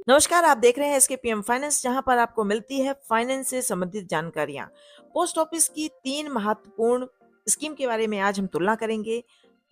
नमस्कार, आप देख रहे हैं एसके पीएम फाइनेंस, जहां पर आपको मिलती है फाइनेंस से संबंधित जानकारियां। पोस्ट ऑफिस की 3 महत्वपूर्ण स्कीम के बारे में आज हम तुलना करेंगे,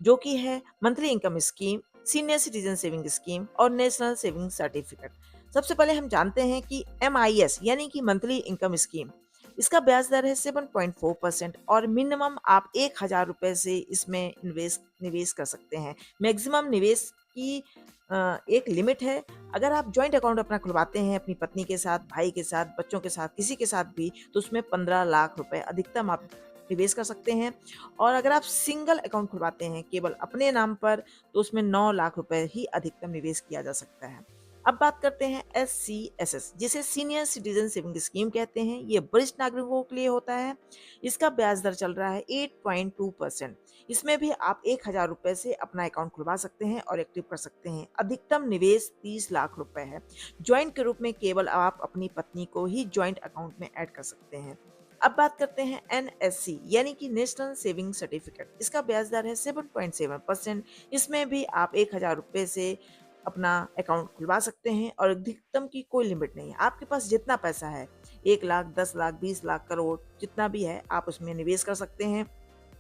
जो कि है monthly income scheme, senior citizen saving scheme और नेशनल सेविंग सर्टिफिकेट। सबसे पहले हम जानते हैं कि एमआईएस यानी कि मंथली इनकम स्कीम, इसका ब्याज दर है 7.4% और मिनिमम आप 1,000 रुपए से इसमें निवेश कर सकते हैं। मैक्सिमम निवेश की एक लिमिट है। अगर आप जॉइंट अकाउंट अपना खुलवाते हैं अपनी पत्नी के साथ, भाई के साथ, बच्चों के साथ, किसी के साथ भी, तो उसमें 15 लाख रुपए अधिकतम आप निवेश कर सकते हैं। और अगर आप सिंगल अकाउंट खुलवाते हैं केवल अपने नाम पर, तो उसमें 9 लाख रुपए ही अधिकतम निवेश किया जा सकता है। अब बात करते हैं SCSS, जिसे सीनियर सिटीजन सेविंग स्कीम कहते हैं। ये वरिष्ठ नागरिकों के लिए होता है। इसका ब्याज दर चल रहा है 8.2%। इसमें भी आप 1,000 रुपए से अपना अकाउंट खुलवा सकते हैं और एक्टिव कर सकते हैं। अधिकतम निवेश 30 लाख रुपए है। ज्वाइंट के रूप में केवल आप अपनी पत्नी को ही ज्वाइंट अकाउंट में ऐड कर सकते हैं। अब बात करते हैं NSC यानी कि नेशनल सेविंग सर्टिफिकेट। इसका ब्याज दर है 7.7%। इसमें भी आप 1,000 रुपए से अपना अकाउंट खुलवा सकते हैं और अधिकतम की कोई लिमिट नहीं है। आपके पास जितना पैसा है, 1 लाख, 10 लाख, 20 लाख, करोड़, जितना भी है आप उसमें निवेश कर सकते हैं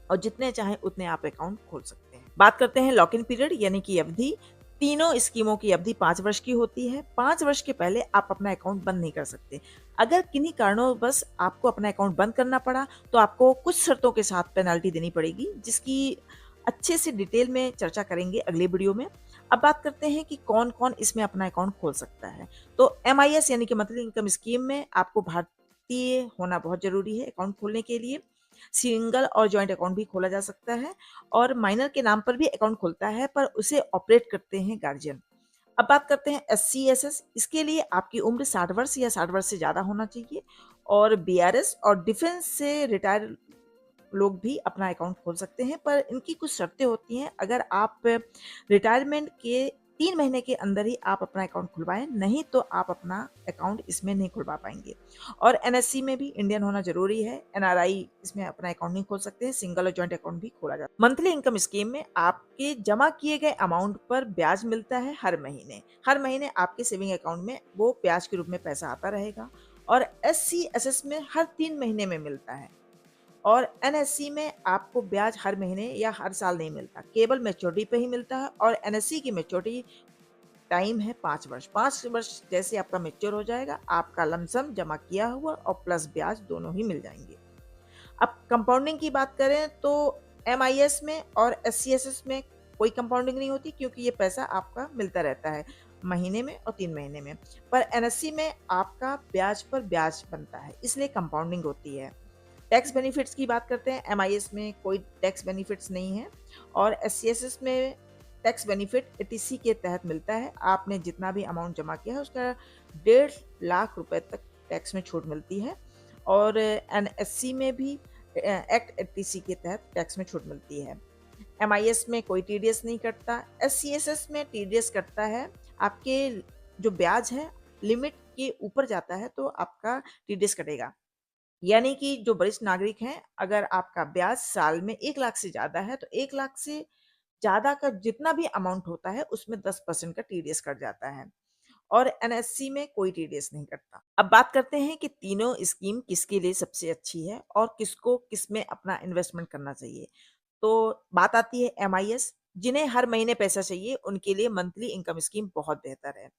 और जितने चाहें उतने आप अकाउंट खोल सकते हैं। बात करते हैं लॉक इन पीरियड यानी कि अवधि। तीनों स्कीमों की अवधि 5 वर्ष की होती है। 5 वर्ष के पहले आप अपना अकाउंट बंद नहीं कर सकते। अगर किन्हीं कारणों बस आपको अपना अकाउंट बंद करना पड़ा, तो आपको कुछ शर्तों के साथ पेनल्टी देनी पड़ेगी, जिसकी अच्छे से डिटेल में चर्चा करेंगे अगले वीडियो में। अब बात करते हैं कि कौन कौन इसमें अपना अकाउंट खोल सकता है। तो MIS यानी कि मंथली इनकम स्कीम में आपको भारतीय होना बहुत जरूरी है अकाउंट खोलने के लिए। सिंगल और जॉइंट अकाउंट भी खोला जा सकता है और माइनर के नाम पर भी अकाउंट खुलता है, पर उसे ऑपरेट करते हैं गार्जियन। अब बात करते हैं SCSS। इसके लिए आपकी उम्र 60 वर्ष या 60 वर्ष से ज़्यादा होना चाहिए और BRS और डिफेंस से रिटायर लोग भी अपना अकाउंट खोल सकते हैं, पर इनकी कुछ शर्तें होती हैं। अगर आप रिटायरमेंट के 3 महीने के अंदर ही आप अपना अकाउंट खुलवाएं, नहीं तो आप अपना अकाउंट इसमें नहीं खुलवा पाएंगे। और NSC में भी इंडियन होना जरूरी है। NRI इसमें अपना अकाउंट नहीं खोल सकते हैं। सिंगल और जॉइंट अकाउंट भी खोला जाता है। मंथली इनकम स्कीम में आपके जमा किए गए अमाउंट पर ब्याज मिलता है हर महीने। हर महीने आपके सेविंग अकाउंट में वो ब्याज के रूप में पैसा आता रहेगा। और SCSS में हर 3 महीने में मिलता है। और NSC में आपको ब्याज हर महीने या हर साल नहीं मिलता, केवल मैच्योरिटी पे ही मिलता है। और NSC की मैच्योरिटी टाइम है 5 वर्ष। 5 वर्ष जैसे आपका मैच्योर हो जाएगा, आपका लमसम जमा किया हुआ और प्लस ब्याज दोनों ही मिल जाएंगे। अब कंपाउंडिंग की बात करें तो MIS में और SCSS में कोई कंपाउंडिंग नहीं होती, क्योंकि ये पैसा आपका मिलता रहता है महीने में और 3 महीने में। पर NSC में आपका ब्याज पर ब्याज बनता है, इसलिए कंपाउंडिंग होती है। टैक्स बेनिफिट्स की बात करते हैं। MIS में कोई टैक्स बेनिफिट्स नहीं है और SCSS में टैक्स बेनिफिट ATC के तहत मिलता है। आपने जितना भी अमाउंट जमा किया है उसका 1.5 लाख रुपए तक टैक्स में छूट मिलती है। और NSC में भी एक्ट ATC के तहत टैक्स में छूट मिलती है। MIS में कोई TDS नहीं कटता। SCSS में TDS कटता है। आपके जो ब्याज है लिमिट के ऊपर जाता है तो आपका TDS कटेगा। यानी कि जो वरिष्ठ नागरिक हैं, अगर आपका ब्याज साल में 1 लाख से ज़्यादा है, तो 1 लाख से ज़्यादा का जितना भी अमाउंट होता है, उसमें 10% का TDS कट जाता है। और NSC में कोई TDS नहीं कटता। अब बात करते हैं कि तीनों स्कीम किसके लिए सबसे अच्छी है और किसको किसमें अपना इन्वेस्टमेंट करना चाहिए। तो बात आती है MIS। जिन्हें हर महीने पैसा चाहिए, उनके लिए मंथली इनकम स्कीम बहुत बेहतर है।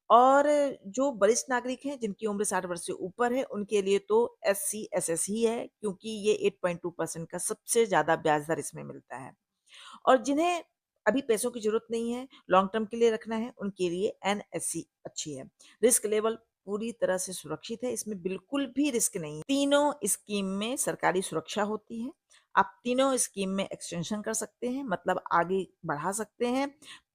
और जो वरिष्ठ नागरिक हैं जिनकी उम्र 60 वर्ष से ऊपर है, उनके लिए तो SCSS ही है, क्योंकि ये 8.2% का सबसे ज़्यादा ब्याज दर इसमें मिलता है। और जिन्हें अभी पैसों की ज़रूरत नहीं है, लॉन्ग टर्म के लिए रखना है, उनके लिए NSC अच्छी है। रिस्क लेवल पूरी तरह से सुरक्षित है, इसमें बिल्कुल भी रिस्क नहीं है। तीनों स्कीम में सरकारी सुरक्षा होती है। आप तीनों स्कीम में एक्सटेंशन कर सकते हैं, मतलब आगे बढ़ा सकते हैं।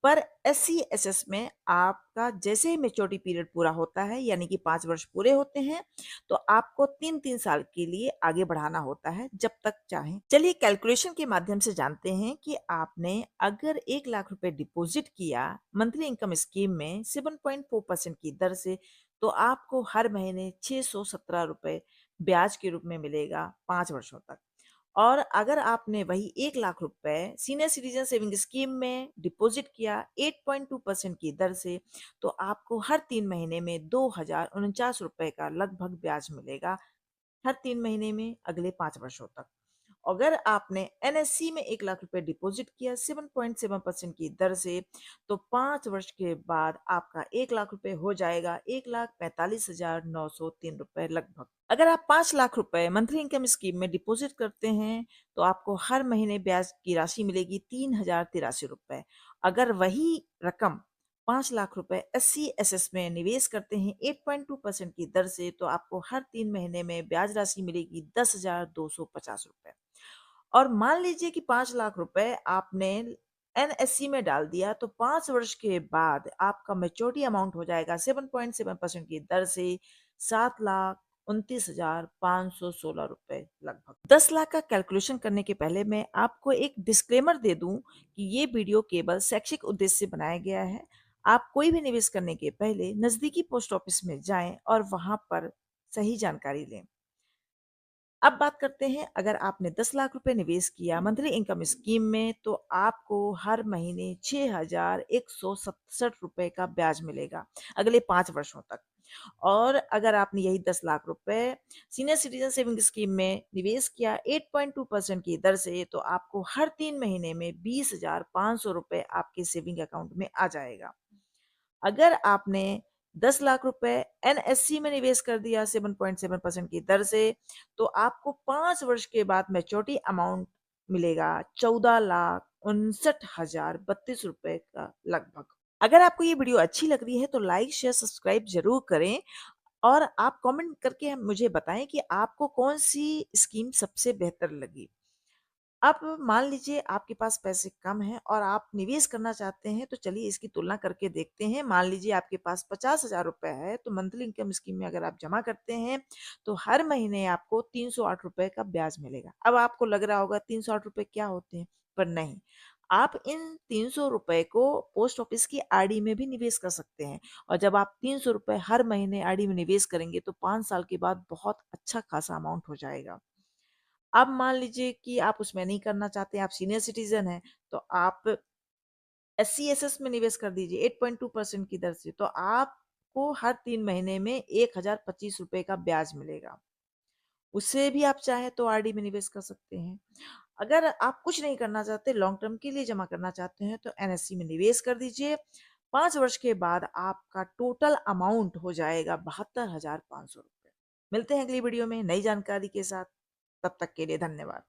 पर SCSS में आपका जैसे ही मैच्योरिटी पीरियड पूरा होता है, यानी कि 5 वर्ष पूरे होते हैं, तो आपको 3-3 साल के लिए आगे बढ़ाना होता है, जब तक चाहें। चलिए कैलकुलेशन के माध्यम से जानते हैं कि आपने अगर 1 लाख रुपए डिपॉजिट किया मंथली इनकम स्कीम में 7.4% की दर से, तो आपको हर महीने 617 रुपए ब्याज के रूप में मिलेगा 5 वर्षों तक। और अगर आपने वही 1 लाख रुपए सीनियर सिटीजन सेविंग स्कीम में डिपॉजिट किया 8.2% की दर से, तो आपको हर 3 महीने में 2049 रुपए का लगभग ब्याज मिलेगा, हर 3 महीने में अगले 5 वर्षों तक। अगर आपने एनएससी में 1 लाख रुपए डिपॉजिट किया 7.7% की दर से, तो 5 वर्ष के बाद आपका 1 लाख रुपए हो जाएगा 1,45,903 रुपए लगभग। अगर आप 5 लाख रुपए मंथली इनकम स्कीम में डिपॉजिट करते हैं, तो आपको हर महीने ब्याज की राशि मिलेगी 3,083 रुपए। अगर वही रकम 5 लाख रुपए एससी-एसएस में निवेश करते हैं 8.2% की दर से, तो आपको हर 3 महीने में ब्याज राशि मिलेगी 10,250 रुपए। और मान लीजिए कि 5 लाख रुपए आपने एनएससी में डाल दिया, तो 5 वर्ष के बाद आपका मैच्योरिटी अमाउंट हो जाएगा 7.7% की दर से 7,29,516 रुपए लगभग। 10 लाख का कैलकुलेशन करने के पहले मैं आपको एक डिस्क्लेमर दे दूं कि ये वीडियो केवल शैक्षिक उद्देश्य से बनाया गया है। आप कोई भी निवेश करने के पहले नजदीकी पोस्ट ऑफिस में जाएं और वहां पर सही जानकारी लें। अब बात करते हैं, अगर आपने 10 लाख रुपए निवेश किया मंथली इनकम स्कीम में, तो आपको हर महीने 6,167 रुपए का ब्याज मिलेगा अगले 5 वर्षों तक। और अगर आपने यही 10 लाख रुपए सीनियर सिटीजन सेविंग स्कीम में निवेश किया 8.2% की दर से, तो आपको हर 3 महीने में 20,500 रुपए आपके सेविंग अकाउंट में आ जाएगा। अगर आपने 10 लाख रुपए एनएससी में निवेश कर दिया 7.7% की दर से, तो आपको 5 वर्ष के बाद मैच्योरिटी अमाउंट मिलेगा 14,59,032 रुपए का लगभग। अगर आपको ये वीडियो अच्छी लग रही है तो लाइक शेयर सब्सक्राइब जरूर करें, और आप कमेंट करके मुझे बताएं कि आपको कौन सी स्कीम सबसे बेहतर लगी। अब मान लीजिए आपके पास पैसे कम हैं और आप निवेश करना चाहते हैं, तो चलिए इसकी तुलना करके देखते हैं। मान लीजिए आपके पास 50,000 रुपए है, तो मंथली इनकम स्कीम में अगर आप जमा करते हैं, तो हर महीने आपको 308 रुपए का ब्याज मिलेगा। अब आपको लग रहा होगा 308 रुपए क्या होते हैं, पर नहीं, आप इन 300 रुपए को पोस्ट ऑफिस की आरडी में भी निवेश कर सकते हैं। और जब आप 300 रुपए हर महीने आरडी में निवेश करेंगे, तो 5 साल के बाद बहुत अच्छा खासा अमाउंट हो जाएगा। अब मान लीजिए कि आप उसमें नहीं करना चाहते, आप सीनियर सिटीजन हैं, तो आप एससी-एसएस में निवेश कर दीजिए 8.2% की दर से, तो आपको हर 3 महीने में 1,025 रुपए का ब्याज मिलेगा। उससे भी आप चाहें तो आरडी में निवेश कर सकते हैं। अगर आप कुछ नहीं करना चाहते, लॉन्ग टर्म के लिए जमा करना चाहते हैं, तो एनएससी में निवेश कर दीजिए। 5 वर्ष के बाद आपका टोटल अमाउंट हो जाएगा 72,500 रुपए। मिलते हैं अगली वीडियो में नई जानकारी के साथ। तब तक के लिए धन्यवाद।